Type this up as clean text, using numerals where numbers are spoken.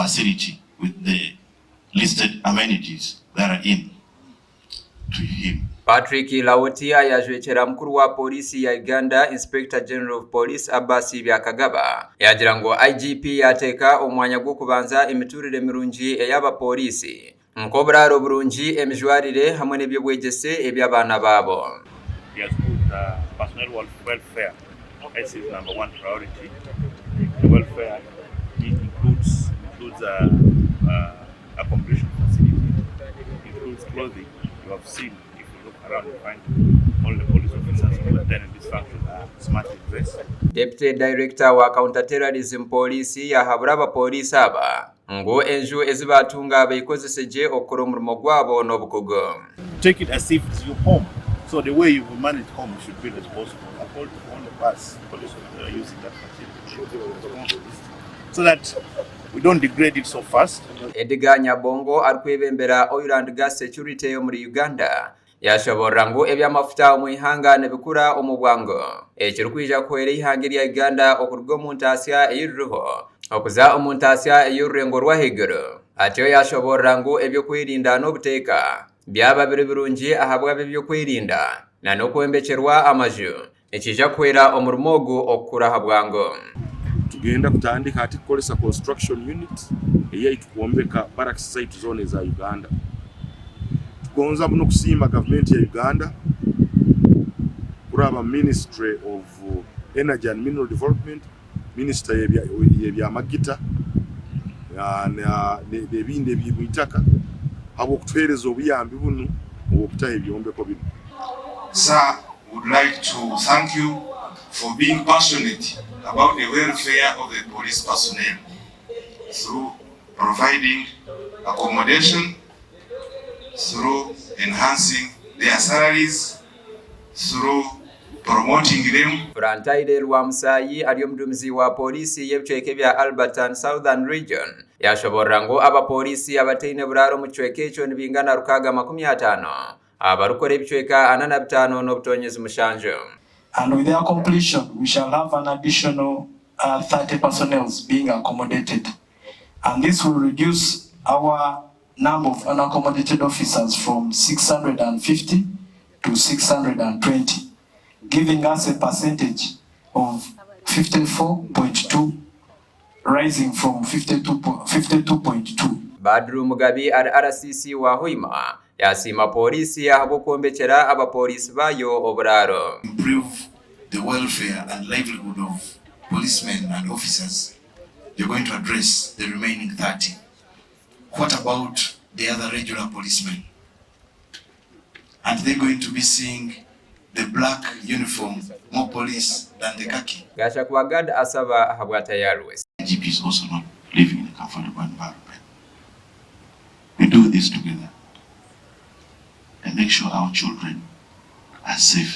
facility with the listed amenities that are in to him. Patrick Lawutia yajwekera mkuru wa polisi ya Uganda Inspector General of Police Abbas Byakagaba yagira ngo IGP yateka omwanya gwo kubanza emituurire mirungi eyaba polisi nkobraro burungi emijwarire hamwe n'ebyo bwegese eby'abana babo. He has put personnel welfare as his number one priority. The welfare includes accommodation facility, includes clothing. You have seen, if you look around, you find all the police officers who attend this function are smartly dressed. Deputy Director wa Counter-Terrorism Police yahabura abapolisi aba ngo enju ezibatunga abaikozeseje okora omurimo gwabo n'obukugu. Take it as if it's your home. So the way you manage home should be responsible. All of us police are using that facility so that we don't degrade it so fast. Edgar Nyabongo arikwebembera Oil and Gas Security yo muri Uganda yashobora ngo ebyamafuta mu ihanga nebikura omubwango ekirkwija kwera ihanga lya Uganda okurgo mu ntasya eyiriho okuza omuntasya ey'ururengo rwa higuru atyo yashobora ngo ebyo kwirinda n'obuteeka byaba biri birungi ahabwa byo kwirinda na nokwembekerwa amaju ekija kwera omurimo gwo okukura habwango. Tugenda kutandika ati kukolesa construction unit ey'ekwombeka barracks site zone za Uganda. Tugonza muno kusiima government ya Uganda kuraba Ministry of Energy and Mineral Development, Minister y'ebyamagita n'ebindi eby'ebitaka abo kutuhereza obuyambi buno obutaha ebyombeko bino. Sir, would like to thank you for being passionate about the welfare of the police personnel through providing accommodation, through enhancing their salaries, through promoting them. Frantaire Rwamusayi aliyo mdumizi wa polisi y'ebicweke bya Alberton Southern Region yashobora ngo abapolisi abateine buraro mu cweke cyo nibingana rukaga 50 abarukora ebicweka 45 n'obutonyezi mushanjo. And with their completion, we shall have an additional 30 personnel being accommodated. And this will reduce our number of unaccommodated officers from 650 to 620, giving us a percentage of 54.2, rising from 52.2. Badru Mugabi RCC wa Hoima yasima polisi ahabo kwombekera abapolisi bayo oburaro. Improve the welfare and livelihood of policemen and officers. You're going to address the remaining 30. What about the other regular policemen? And they're going to be seeing the black uniform, more police than the khaki. Gasha kwagad asaba habwata yarwes. IGP is also not living in a comfortable environment. We do this together and make sure our children are safe.